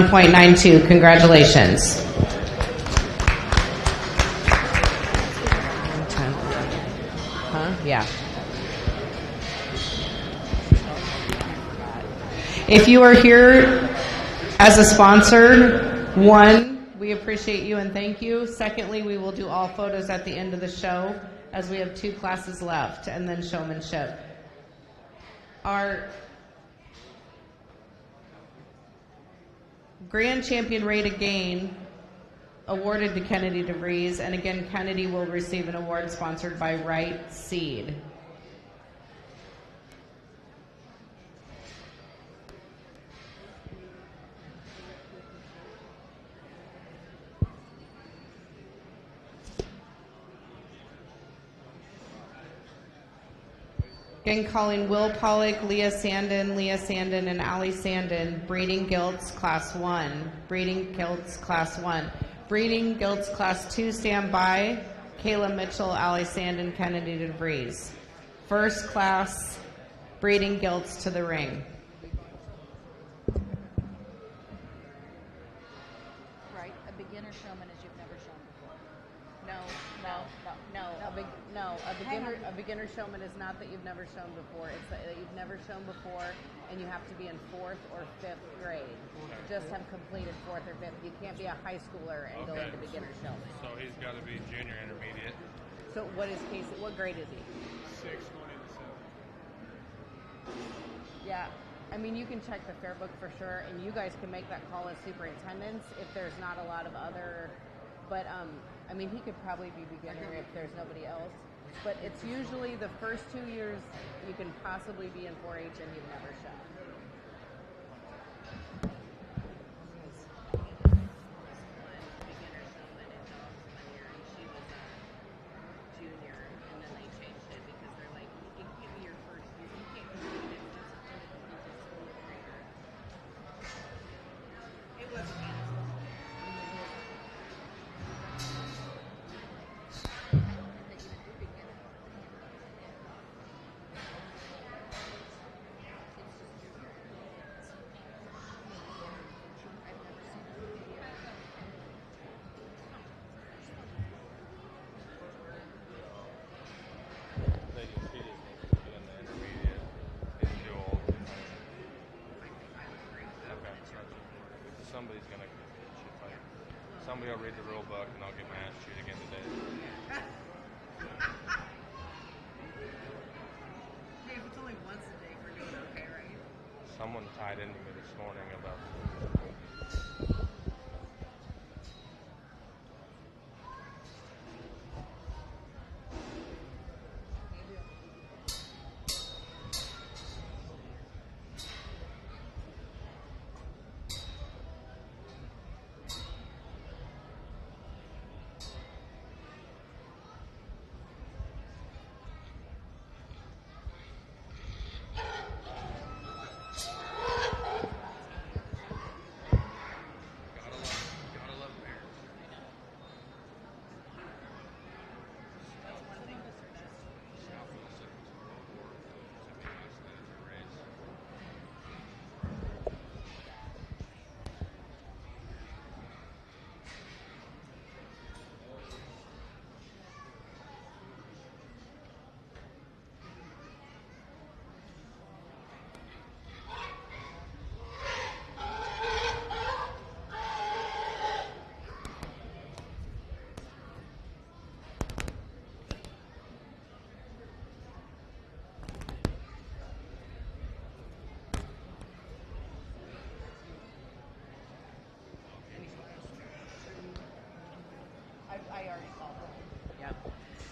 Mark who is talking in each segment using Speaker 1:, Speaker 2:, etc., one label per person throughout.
Speaker 1: 1.92. Congratulations. Yeah. If you are here as a sponsor, one, we appreciate you and thank you. Secondly, we will do all photos at the end of the show as we have 2 classes left, and then showmanship. Our grand champion rate again awarded to Kennedy DeVries, and again, Kennedy will receive an award sponsored by Right Seed. Again, calling Will Pollock, Leah Sandon, and Allie Sandon, breeding gilts class 1. Breeding gilts class 1. Breeding gilts class 2, stand by. Kayla Mitchell, Allie Sandon, Kennedy DeVries. First class breeding gilts to the ring.
Speaker 2: Right, a beginner showman is you've never shown before.
Speaker 3: A beginner showman is not that you've never shown before. It's that you've never shown before, and you have to be in 4th or 5th grade. Just have completed 4th or 5th. You can't be a high schooler and go into beginner showman.
Speaker 4: So he's got to be junior intermediate.
Speaker 3: So what is Casey? What grade is he?
Speaker 4: 6th going into 7th.
Speaker 3: Yeah. I mean, you can check the fair book for sure, and you guys can make that call as superintendents if there's not a lot of other. But I mean, he could probably be beginner if there's nobody else. But it's usually the first 2 years you can possibly be in 4-H and you've never shown.
Speaker 4: Somebody will read the rule book and I'll get my ass chewed again today.
Speaker 3: Hey, if it's only once a day, we're doing okay, right?
Speaker 4: Someone tied into me this morning about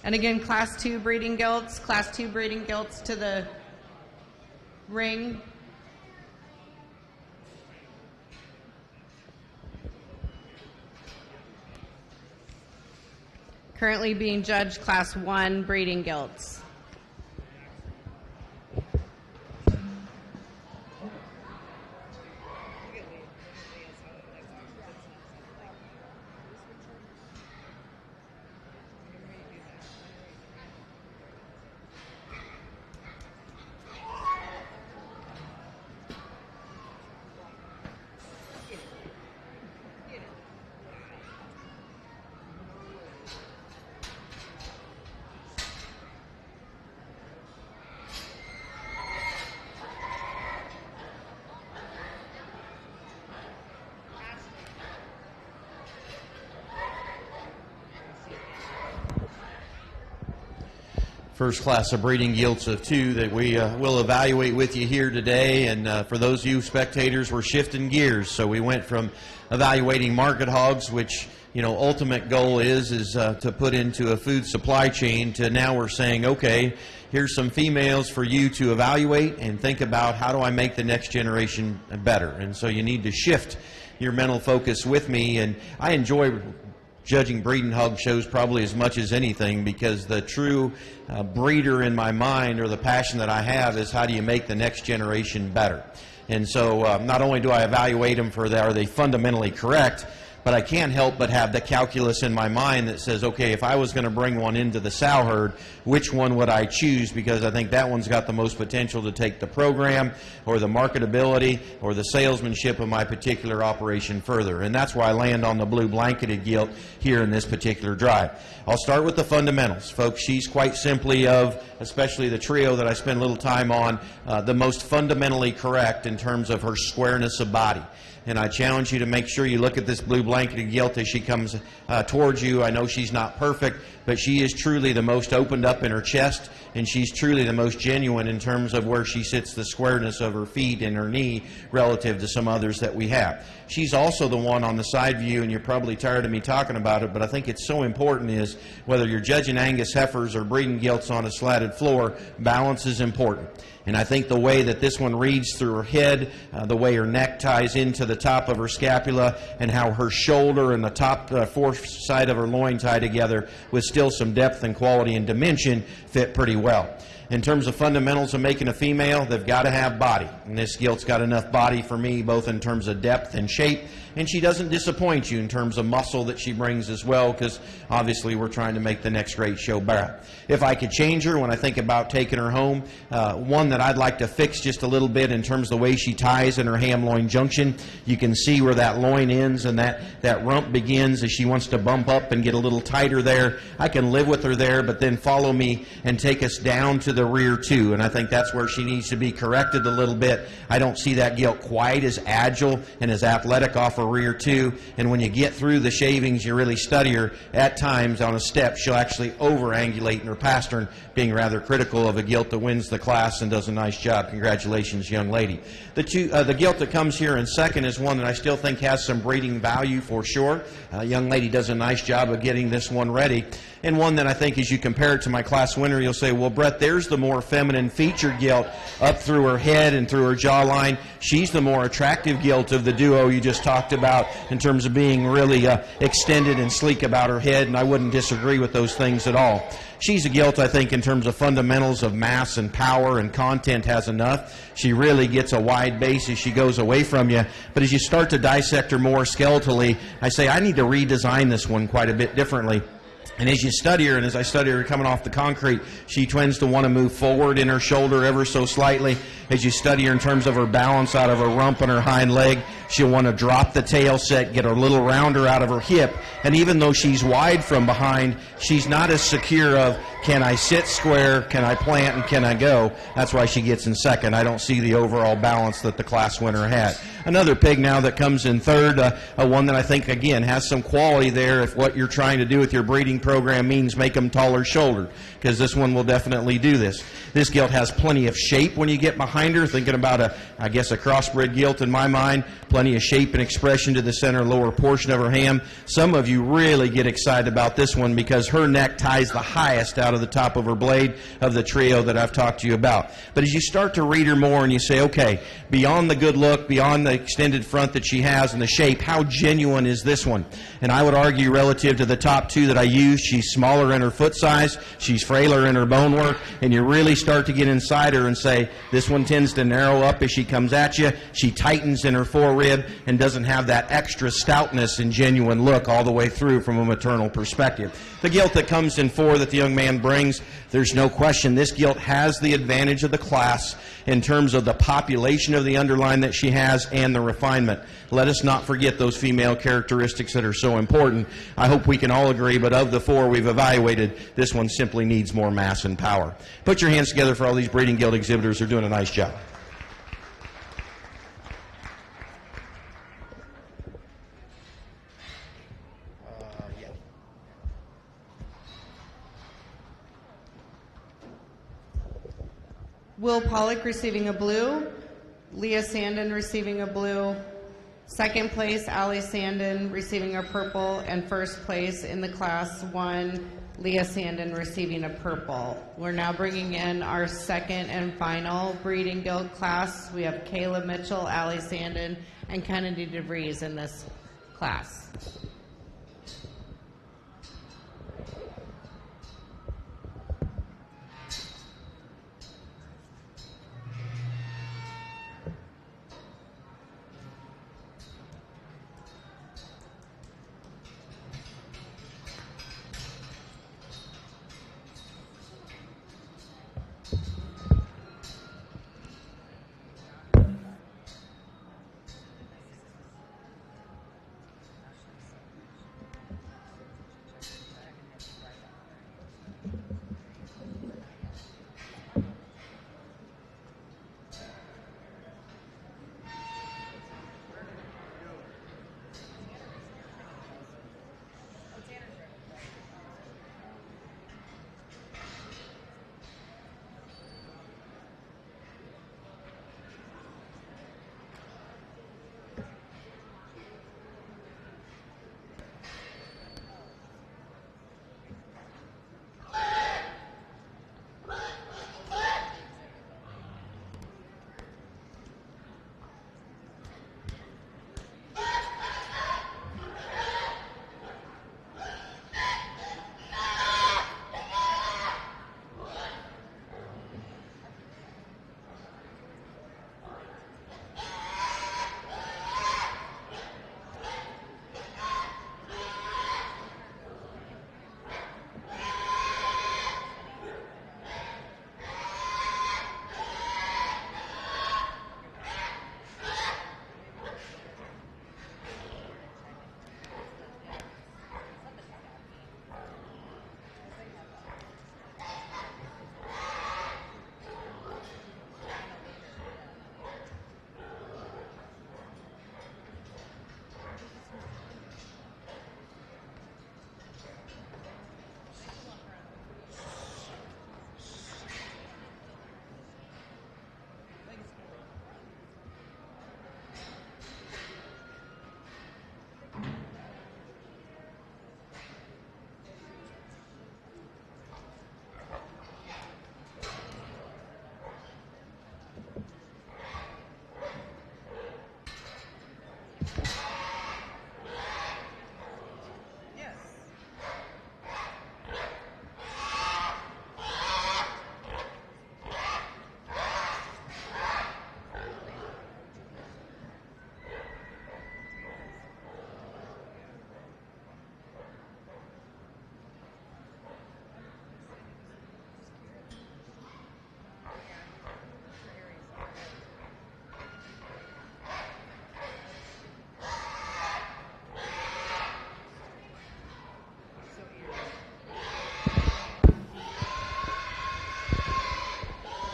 Speaker 1: And again, class 2 breeding gilts to the ring. Currently being judged class 1 breeding gilts.
Speaker 5: first class of breeding gilts of 2 that we will evaluate with you here today. And for those of you spectators, we're shifting gears. So we went from evaluating market hogs, which ultimate goal is to put into a food supply chain, to now we're saying, okay, here's some females for you to evaluate and think about, how do I make the next generation better? And so you need to shift your mental focus with me. And I enjoy judging breeding hog shows probably as much as anything, because the true breeder in my mind, or the passion that I have, is how do you make the next generation better? And so not only do I evaluate them for are they fundamentally correct, but I can't help but have the calculus in my mind that says, okay, if I was going to bring one into the sow herd, which one would I choose? Because I think that one's got the most potential to take the program or the marketability or the salesmanship of my particular operation further. And that's why I land on the blue blanketed gilt here in this particular drive. I'll start with the fundamentals. Folks, she's quite simply especially the trio that I spend a little time on, the most fundamentally correct in terms of her squareness of body. And I challenge you to make sure you look at this blue blanketed gilt as she comes towards you. I know she's not perfect, but she is truly the most opened up in her chest, and she's truly the most genuine in terms of where she sits, the squareness of her feet and her knee relative to some others that we have. She's also the one on the side view, and you're probably tired of me talking about it, but I think it's so important, is whether you're judging Angus heifers or breeding gilts on a slatted floor, balance is important. And I think the way that this one reads through her head, the way her neck ties into the top of her scapula, and how her shoulder and the top fourth side of her loin tie together with still some depth and quality and dimension, fit pretty well. In terms of fundamentals of making a female, they've got to have body. And this gilt's got enough body for me, both in terms of depth and shape. And she doesn't disappoint you in terms of muscle that she brings as well, because obviously we're trying to make the next great show better. If I could change her when I think about taking her home, one that I'd like to fix just a little bit in terms of the way she ties in her ham-loin junction. You can see where that loin ends and that rump begins as she wants to bump up and get a little tighter there. I can live with her there, but then follow me and take us down to the rear too. And I think that's where she needs to be corrected a little bit. I don't see that gilt quite as agile and as athletic off her rear too. And when you get through the shavings, you really study her. At times on a step, she'll actually over-angulate in her pastern, being rather critical of a gilt that wins the class and does a nice job. Congratulations, young lady. The gilt that comes here in second is one that I still think has some breeding value for sure. Young lady does a nice job of getting this one ready. And one that I think, as you compare it to my class winner, you'll say, well, Brett, there's the more feminine featured gilt up through her head and through her jawline. She's the more attractive gilt of the duo you just talked about in terms of being really extended and sleek about her head, and I wouldn't disagree with those things at all. She's a gilt, I think, in terms of fundamentals of mass and power and content has enough. She really gets a wide base as she goes away from you. But as you start to dissect her more skeletally, I say I need to redesign this one quite a bit differently. And as you study her, and as I study her coming off the concrete, she tends to want to move forward in her shoulder ever so slightly. As you study her in terms of her balance out of her rump and her hind leg, she'll want to drop the tail set, get her little rounder out of her hip. And even though she's wide from behind, she's not as secure of, can I sit square, can I plant, and can I go? That's why she gets in second. I don't see the overall balance that the class winner had. Another pig now that comes in third, one that I think, again, has some quality there if what you're trying to do with your breeding program means make them taller shouldered, because this one will definitely do this. This gilt has plenty of shape when you get behind her, thinking about a crossbred gilt in my mind, plenty of shape and expression to the center lower portion of her ham. Some of you really get excited about this one because her neck ties the highest out of the top of her blade of the trio that I've talked to you about. But as you start to read her more and you say, okay, beyond the good look, beyond the extended front that she has and the shape, how genuine is this one? And I would argue relative to the top two that I used, she's smaller in her foot size, she's frailer in her bone work, and you really start to get inside her and say, this one tends to narrow up as she comes at you, she tightens in her forerib and doesn't have that extra stoutness and genuine look all the way through from a maternal perspective. The gilt that comes in four that the young man brings, there's no question this gilt has the advantage of the class in terms of the population of the underline that she has and the refinement. Let us not forget those female characteristics that are so important. I hope we can all agree, but of the four we've evaluated, this one simply needs more mass and power. Put your hands together for all these breeding gilt exhibitors who are doing a nice job.
Speaker 1: Will Pollock receiving a blue. Leah Sandon receiving a blue. Second place, Allie Sandon receiving a purple. And first place in the Class 1, Leah Sandon receiving a purple. We're now bringing in our second and final breeding guild class. We have Kayla Mitchell, Allie Sandon, and Kennedy DeVries in this class.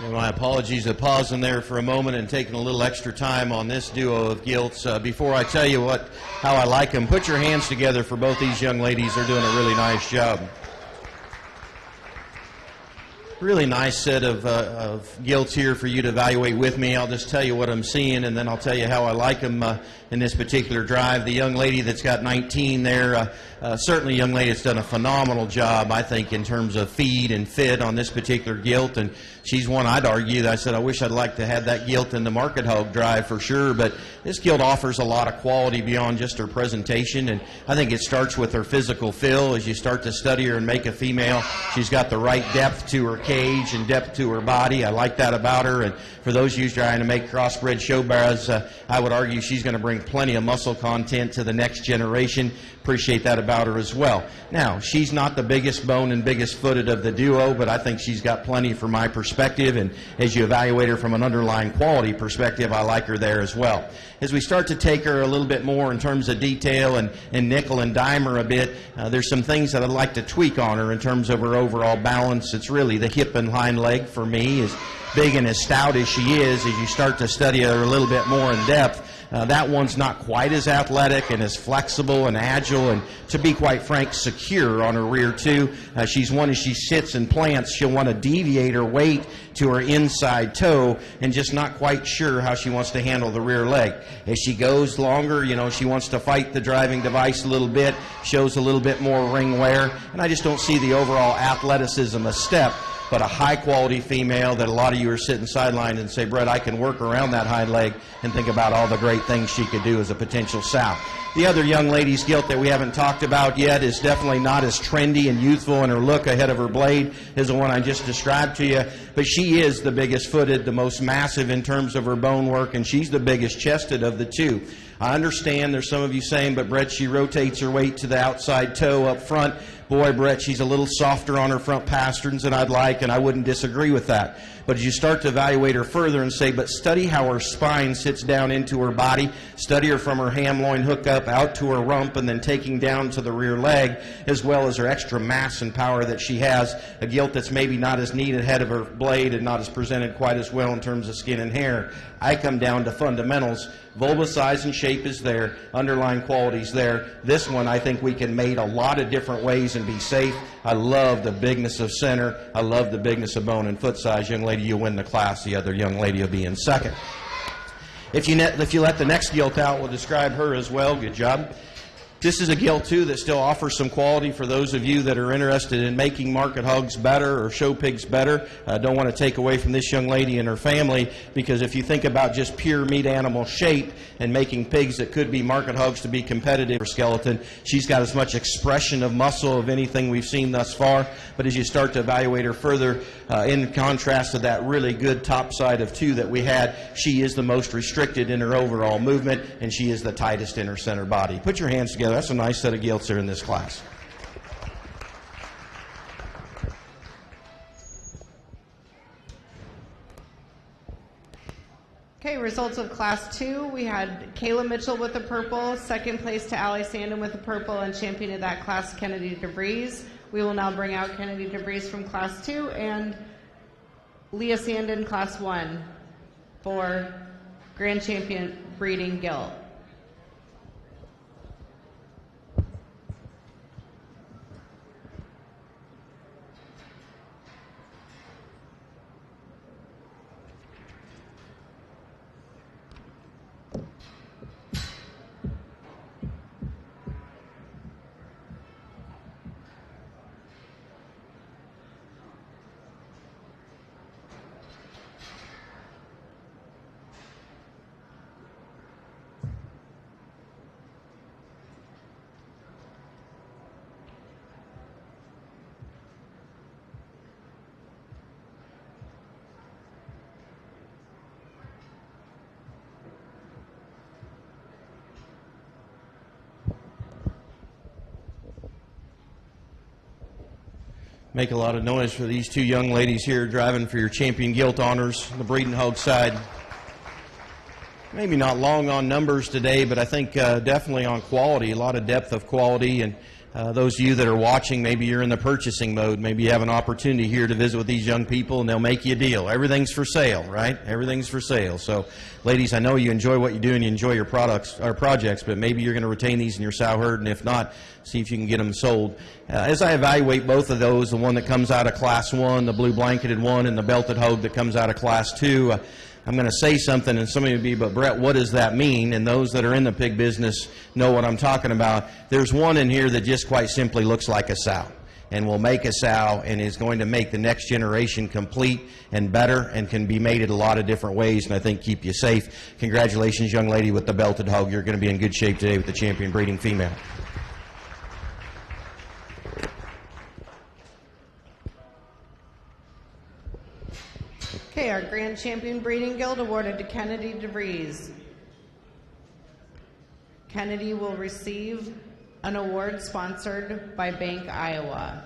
Speaker 5: And my apologies of pausing there for a moment and taking a little extra time on this duo of gilts. Before I tell you how I like them, put your hands together for both these young ladies. They're doing a really nice job. Really nice set of gilts here for you to evaluate with me. I'll just tell you what I'm seeing, and then I'll tell you how I like them in this particular drive. The young lady that's got 19 there, certainly a young lady that's done a phenomenal job, I think, in terms of feed and fit on this particular gilt. And she's one I'd argue that I said I wish I'd like to have that gilt in the market hog drive for sure. But this gilt offers a lot of quality beyond just her presentation, and I think it starts with her physical feel. As you start to study her and make a female, she's got the right depth to her cage and depth to her body. I like that about her. And for those of you trying to make crossbred show bears, I would argue she's going to bring plenty of muscle content to the next generation. Appreciate that about her as well. Now, she's not the biggest bone and biggest footed of the duo, but I think she's got plenty from my perspective, and as you evaluate her from an underlying quality perspective, I like her there as well. As we start to take her a little bit more in terms of detail and nickel and dime her a bit, there's some things that I'd like to tweak on her in terms of her overall balance. It's really the hip and hind leg for me. As big and as stout as she is, as you start to study her a little bit more in depth, That one's not quite as athletic and as flexible and agile and, to be quite frank, secure on her rear too. She's one, as she sits and plants, she'll want to deviate her weight to her inside toe and just not quite sure how she wants to handle the rear leg. As she goes longer, she wants to fight the driving device a little bit, shows a little bit more ring wear, and I just don't see the overall athleticism a step, but a high-quality female that a lot of you are sitting sidelined and say, Brett, I can work around that hind leg and think about all the great things she could do as a potential sow. The other young lady's gilt that we haven't talked about yet is definitely not as trendy and youthful in her look ahead of her blade as the one I just described to you, but she is the biggest footed, the most massive in terms of her bone work, and she's the biggest chested of the two. I understand there's some of you saying, but Brett, she rotates her weight to the outside toe up front. Boy, Brett, she's a little softer on her front pasterns than I'd like, and I wouldn't disagree with that. But as you start to evaluate her further and say, but study how her spine sits down into her body, study her from her ham loin hook up out to her rump and then taking down to the rear leg, as well as her extra mass and power that she has, a gilt that's maybe not as neat ahead of her blade and not as presented quite as well in terms of skin and hair. I come down to fundamentals. Vulva size and shape is there. Underlying qualities there. This one, I think we can mate a lot of different ways and be safe. I love the bigness of center. I love the bigness of bone and foot size. Young lady, you'll win the class. The other young lady will be in second. If you let the next gilt out, we'll describe her as well. Good job. This is a gilt, too, that still offers some quality for those of you that are interested in making market hogs better or show pigs better. Don't want to take away from this young lady and her family, because if you think about just pure meat animal shape and making pigs that could be market hogs to be competitive for skeleton, she's got as much expression of muscle of anything we've seen thus far. But as you start to evaluate her further, in contrast to that really good top side of two that we had, she is the most restricted in her overall movement, and she is the tightest in her center body. Put your hands together. That's a nice set of gilts there in this class.
Speaker 1: Okay, results of Class 2. We had Kayla Mitchell with the purple, second place to Allie Sandon with the purple, and champion of that class, Kennedy DeVries. We will now bring out Kennedy DeVries from Class 2 and Leah Sandon, Class 1, for Grand Champion Breeding Gilt.
Speaker 5: Make a lot of noise for these two young ladies here driving for your champion gilt honors, the breeding hog side. Maybe not long on numbers today, but I think definitely on quality, a lot of depth of quality. And those of you that are watching, maybe you're in the purchasing mode. Maybe you have an opportunity here to visit with these young people, and they'll make you a deal. Everything's for sale, right? Everything's for sale. So, ladies, I know you enjoy what you do and you enjoy your products or projects, but maybe you're going to retain these in your sow herd, and if not, see if you can get them sold. As I evaluate both of those, the one that comes out of Class 1, the blue blanketed one, and the belted hog that comes out of Class 2, I'm going to say something, and some of you will be, but Brett, what does that mean? And those that are in the pig business know what I'm talking about. There's one in here that just quite simply looks like a sow, and will make a sow, and is going to make the next generation complete and better, and can be mated a lot of different ways, and I think keep you safe. Congratulations, young lady with the belted hog. You're going to be in good shape today with the champion breeding female.
Speaker 1: Okay, our Grand Champion Breeding Guild awarded to Kennedy DeVries. Kennedy will receive an award sponsored by Bank Iowa.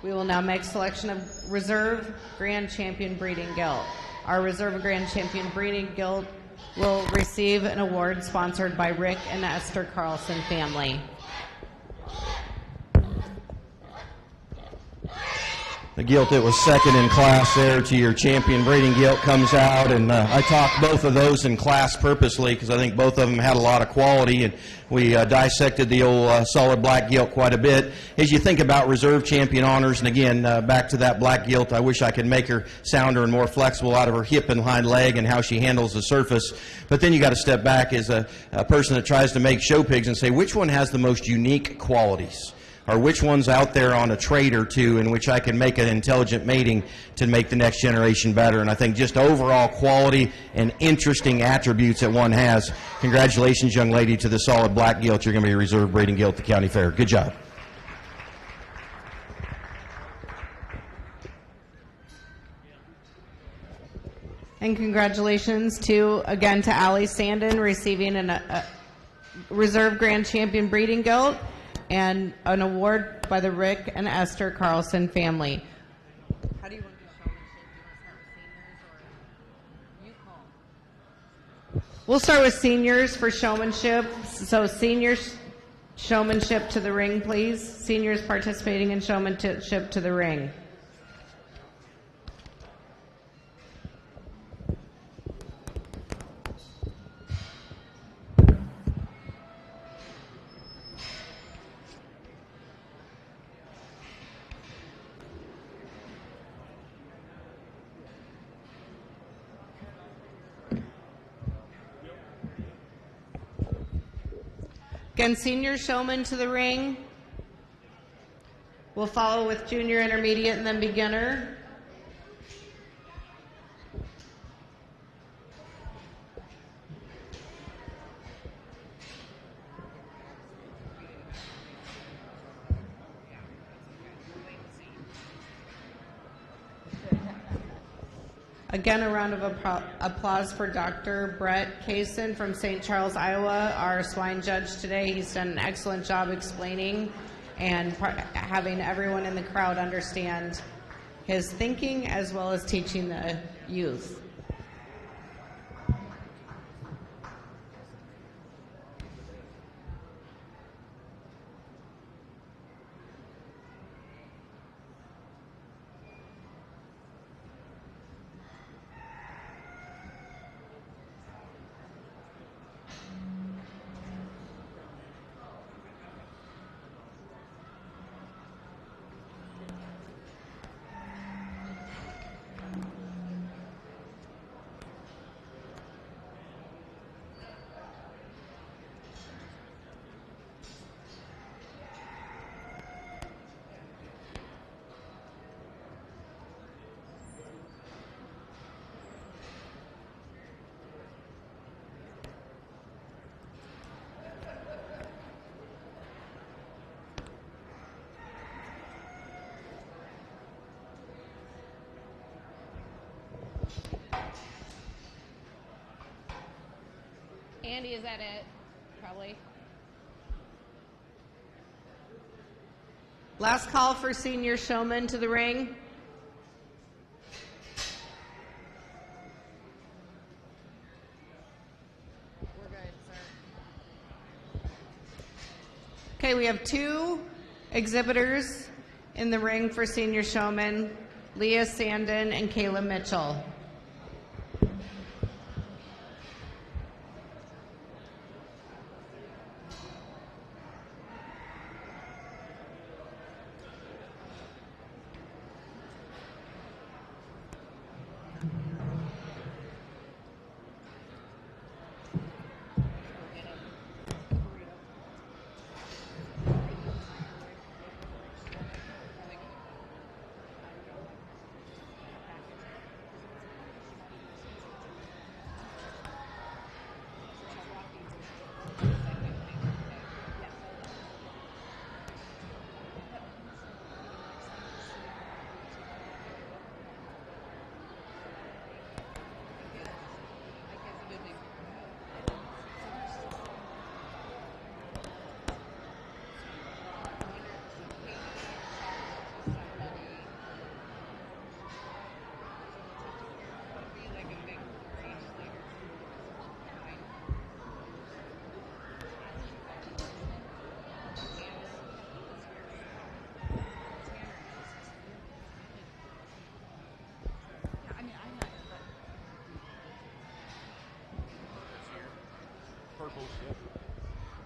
Speaker 1: We will now make selection of Reserve Grand Champion Breeding Guild. Our Reserve Grand Champion Breeding Guild will receive an award sponsored by Rick and Esther Carlson family.
Speaker 5: The gilt that was second in class there to your champion breeding gilt comes out, and I talked both of those in class purposely because I think both of them had a lot of quality, and we dissected the old solid black gilt quite a bit. As you think about reserve champion honors, and again, back to that black gilt, I wish I could make her sounder and more flexible out of her hip and hind leg and how she handles the surface. But then you got to step back as a person that tries to make show pigs and say, which one has the most unique qualities? Or which one's out there on a trait or two in which I can make an intelligent mating to make the next generation better. And I think just overall quality and interesting attributes that one has. Congratulations, young lady, to the solid black gilt. You're going to be a reserve breeding gilt at the county fair. Good job.
Speaker 1: And congratulations again to Allie Sandon receiving a reserve grand champion breeding gilt and an award by the Rick and Esther Carlson family.
Speaker 3: How do you want to do showmanship? Do you want to start with seniors or you call?
Speaker 1: We'll start with seniors for showmanship. So seniors, showmanship to the ring, please. Seniors participating in showmanship to the ring. Again, senior showman to the ring. We'll follow with junior, intermediate, and then beginner. Again, a round of applause for Dr. Brett Kaysen from St. Charles, Iowa, our swine judge today. He's done an excellent job explaining and having everyone in the crowd understand his thinking as well as teaching the youth.
Speaker 3: Andy, is that it? Probably.
Speaker 1: Last call for senior showman to the ring.
Speaker 3: We're good, sir.
Speaker 1: Okay, we have two exhibitors in the ring for senior showman, Leah Sandon and Kayla Mitchell.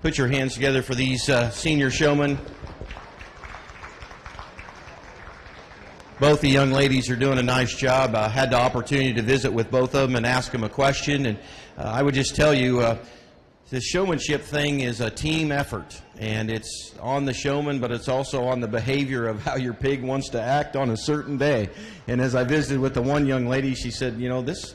Speaker 5: Put your hands together for these senior showmen. Both the young ladies are doing a nice job. I had the opportunity to visit with both of them and ask them a question. And I would just tell you, this showmanship thing is a team effort. And it's on the showman, but it's also on the behavior of how your pig wants to act on a certain day. And as I visited with the one young lady, she said, you know, this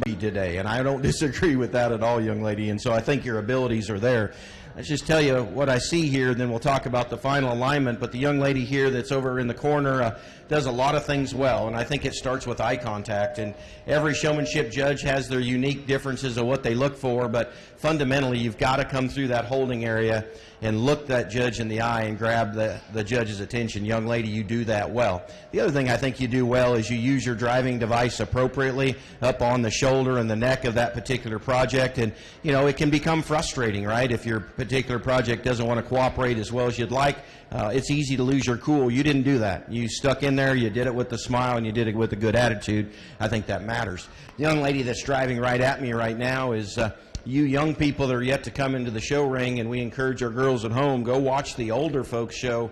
Speaker 5: be today. And I don't disagree with that at all, young lady. And so I think your abilities are there. Let's just tell you what I see here, then we'll talk about the final alignment. But the young lady here that's over in the corner does a lot of things well, and I think it starts with eye contact. And every showmanship judge has their unique differences of what they look for, but fundamentally you've got to come through that holding area and look that judge in the eye and grab the judge's attention. Young lady, you do that well. The other thing I think you do well is you use your driving device appropriately up on the shoulder and the neck of that particular project. And, you know, it can become frustrating, right, if your particular project doesn't want to cooperate as well as you'd like. It's easy to lose your cool. You didn't do that. You stuck in there, you did it with a smile, and you did it with a good attitude. I think that matters. The young lady that's driving right at me right now is you young people that are yet to come into the show ring, and we encourage our girls at home, go watch the older folks show.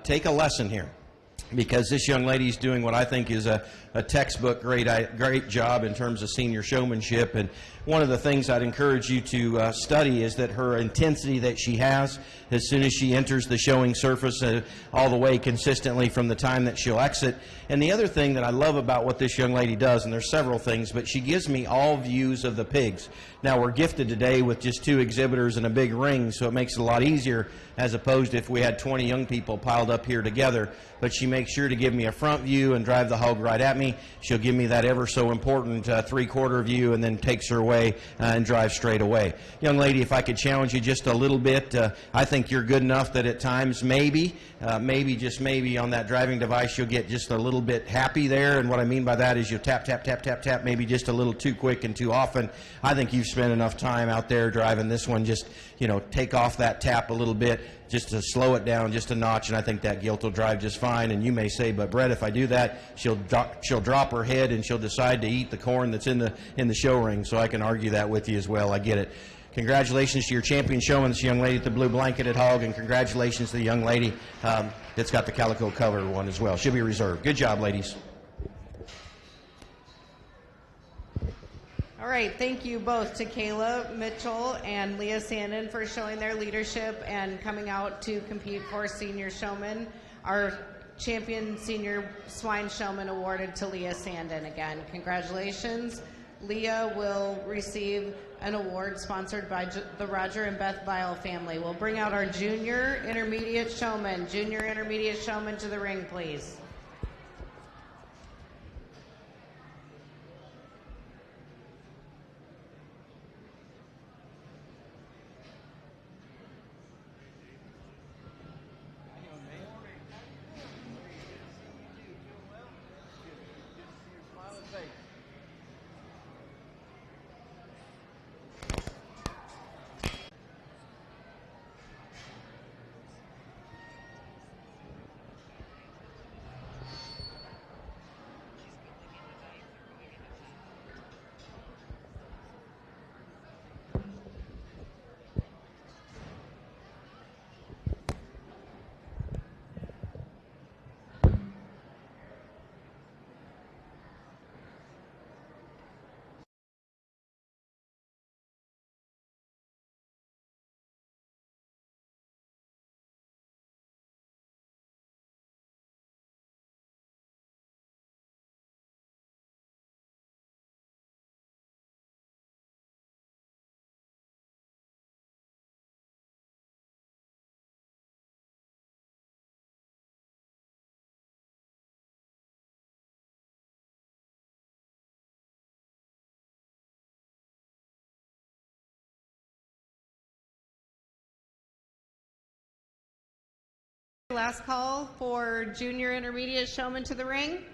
Speaker 5: Take a lesson here, because this young lady's doing what I think is a textbook great job in terms of senior showmanship. And one of the things I'd encourage you to study is that her intensity that she has as soon as she enters the showing surface, all the way consistently from the time that she'll exit. And the other thing that I love about what this young lady does, and there's several things, but she gives me all views of the pigs. Now, we're gifted today with just 2 exhibitors and a big ring, so it makes it a lot easier as opposed to if we had 20 young people piled up here together. But she makes sure to give me a front view and drive the hog right at me. She'll give me that ever so important 3/4 view and then takes her away and drives straight away. Young lady, if I could challenge you just a little bit, I think you're good enough that at times maybe, just maybe on that driving device you'll get just a little bit happy there. And what I mean by that is you'll tap, tap, tap, tap, tap, maybe just a little too quick and too often. I think you've spent enough time out there driving this one. Just, you know, take off that tap a little bit, just to slow it down just a notch, and I think that gilt will drive just fine. And you may say, but Brett, if I do that, she'll drop her head and she'll decide to eat the corn that's in the show ring. So I can argue that with you as well. I get it. Congratulations to your champion showman, this young lady at the blue blanketed hog, and congratulations to the young lady that's got the calico color one as well. She'll be reserved. Good job, ladies.
Speaker 1: All right, thank you both to Kayla Mitchell and Leah Sandon for showing their leadership and coming out to compete for senior showman. Our champion senior swine showman awarded to Leah Sandon again. Congratulations. Leah will receive an award sponsored by the Roger and Beth Bile family. We'll bring out our junior intermediate showman. Junior intermediate showman to the ring, please. Last call for junior intermediate showman to the ring.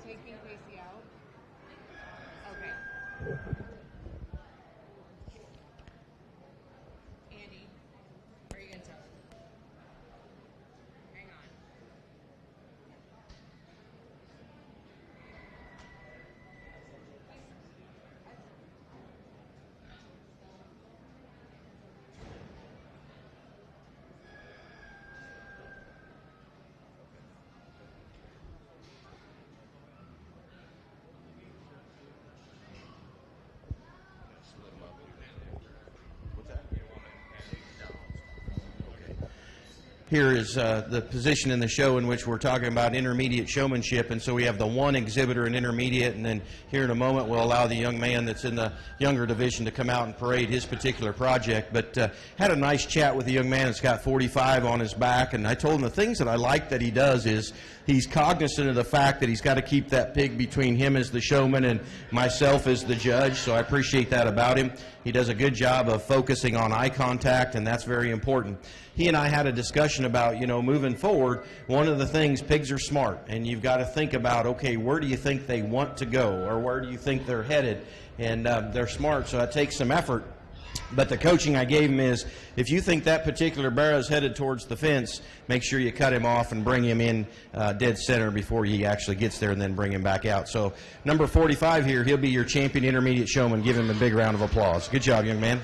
Speaker 3: taking Casey out? Okay. Andy, are you going to hang on?
Speaker 5: Here is the position in the show in which we're talking about intermediate showmanship, and so we have the one exhibitor in intermediate, and then here in a moment we'll allow the young man that's in the younger division to come out and parade his particular project. But had a nice chat with the young man that's got 45 on his back, and I told him the things that I like that he does is he's cognizant of the fact that he's got to keep that pig between him as the showman and myself as the judge, so I appreciate that about him. He does a good job of focusing on eye contact, and that's very important. He and I had a discussion about, moving forward, one of the things, pigs are smart, and you've got to think about, okay, where do you think they want to go, or where do you think they're headed? And they're smart, so it takes some effort. But the coaching I gave him is, if you think that particular barrow is headed towards the fence, make sure you cut him off and bring him in dead center before he actually gets there, and then bring him back out. So number 45 here, he'll be your champion intermediate showman. Give him a big round of applause. Good job, young man.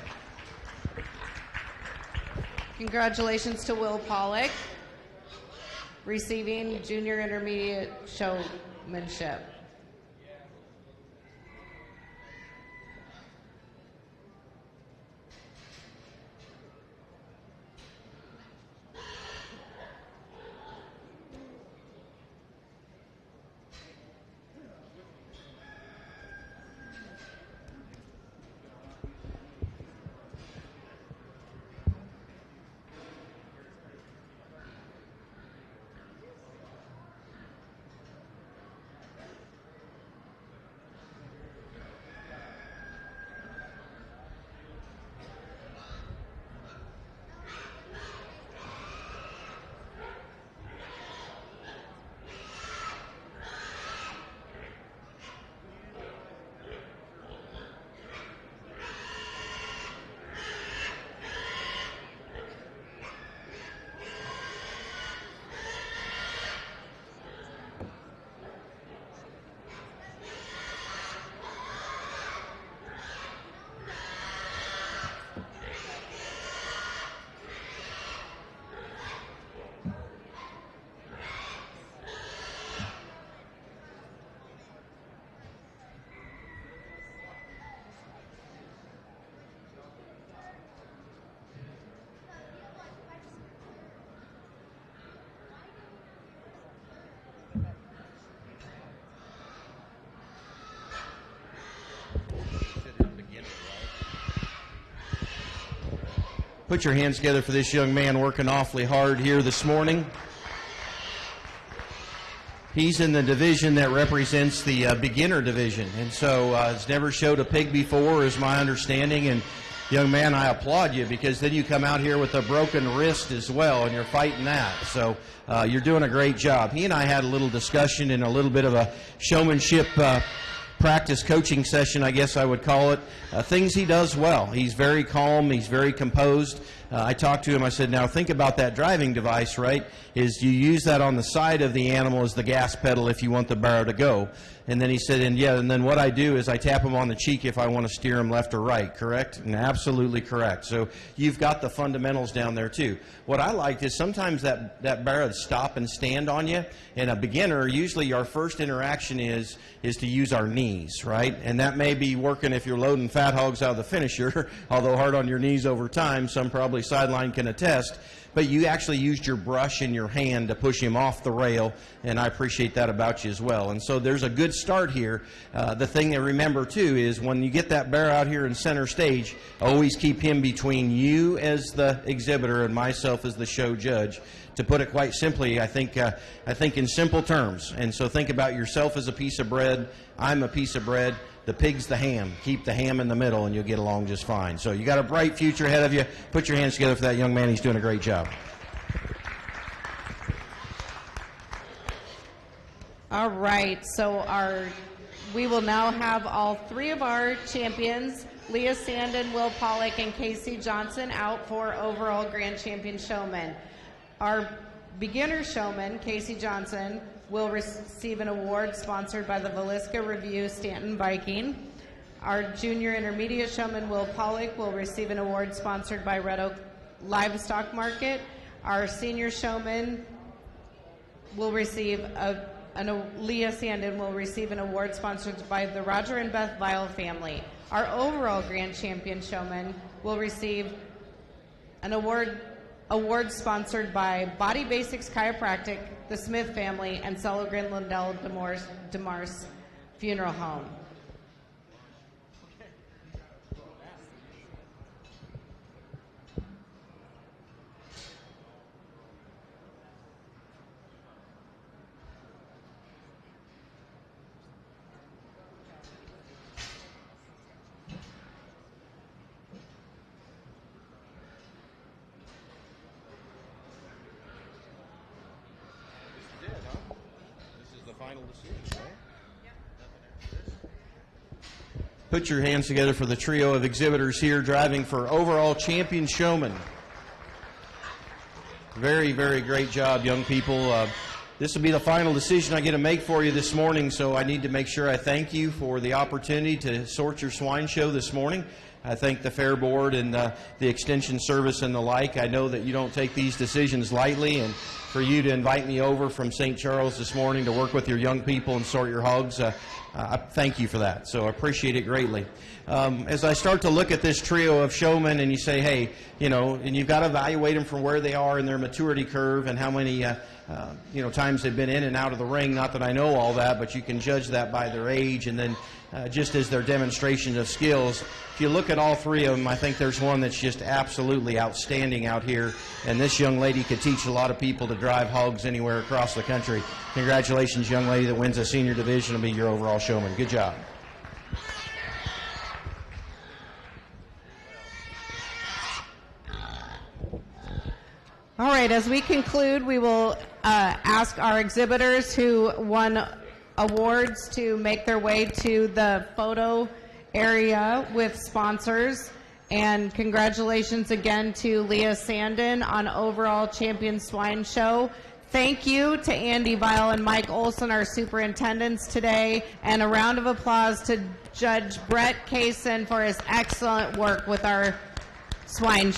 Speaker 1: Congratulations to Will Pollock, receiving junior intermediate showmanship.
Speaker 5: Put your hands together for this young man working awfully hard here this morning. He's in the division that represents the beginner division, and so has never showed a pig before, is my understanding. And young man, I applaud you, because then you come out here with a broken wrist as well, and you're fighting that. So you're doing a great job. He and I had a little discussion in a little bit of a showmanship practice coaching session, I guess I would call it. Things he does well. He's very calm. He's very composed. I talked to him. I said, now think about that driving device, right? Is you use that on the side of the animal as the gas pedal if you want the barrow to go. And then he said, and then what I do is I tap him on the cheek if I want to steer him left or right, correct? And absolutely correct. So you've got the fundamentals down there too. What I liked is sometimes that barrow would stop and stand on you. And a beginner, usually our first interaction is to use our knees, right? And that may be working if you're loading fat hogs out of the finisher, although hard on your knees over time, some probably sideline can attest. But you actually used your brush in your hand to push him off the rail, and I appreciate that about you as well. And so there's a good start here. The thing to remember, too, is when you get that barrow out here in center stage, always keep him between you as the exhibitor and myself as the show judge. To put it quite simply, I think in simple terms. And so think about yourself as a piece of bread. I'm a piece of bread. The pig's the ham. Keep the ham in the middle, and you'll get along just fine. So you got a bright future ahead of you. Put your hands together for that young man. He's doing a great job.
Speaker 1: All right, so we will now have all three of our champions, Leah Sandon, Will Pollock, and Casey Johnson, out for overall grand champion showman. Our beginner showman, Casey Johnson, will receive an award sponsored by the Villisca Review Stanton Viking. Our junior intermediate showman, Will Pollock, will receive an award sponsored by Red Oak Livestock Market. Our senior showman will receive Leah Sandon will receive an award sponsored by the Roger and Beth Vile family. Our overall grand champion showman will receive an award sponsored by Body Basics Chiropractic, the Smith family, and Celegrin Lindell DeMars Funeral Home.
Speaker 5: Put your hands together for the trio of exhibitors here driving for overall champion showman. Very, very great job, young people. This will be the final decision I get to make for you this morning, so I need to make sure I thank you for the opportunity to sort your swine show this morning. I thank the Fair Board and the Extension Service and the like. I know that you don't take these decisions lightly, and for you to invite me over from St. Charles this morning to work with your young people and sort your hogs, I thank you for that, so I appreciate it greatly. As I start to look at this trio of showmen and you say, hey, you know, and you've got to evaluate them from where they are in their maturity curve and how many times they've been in and out of the ring. Not that I know all that, but you can judge that by their age and then just as their demonstration of skills. If you look at all three of them, I think there's one that's just absolutely outstanding out here, and this young lady could teach a lot of people to drive hogs anywhere across the country. Congratulations, young lady that wins the senior division, will be your overall showman. Good job.
Speaker 1: All right, as we conclude, we will ask our exhibitors who won awards to make their way to the photo area with sponsors. And congratulations again to Leah Sandon on overall champion swine show. Thank you to Andy Vile and Mike Olson, our superintendents today, and a round of applause to Judge Brett Kaysen for his excellent work with our swine show.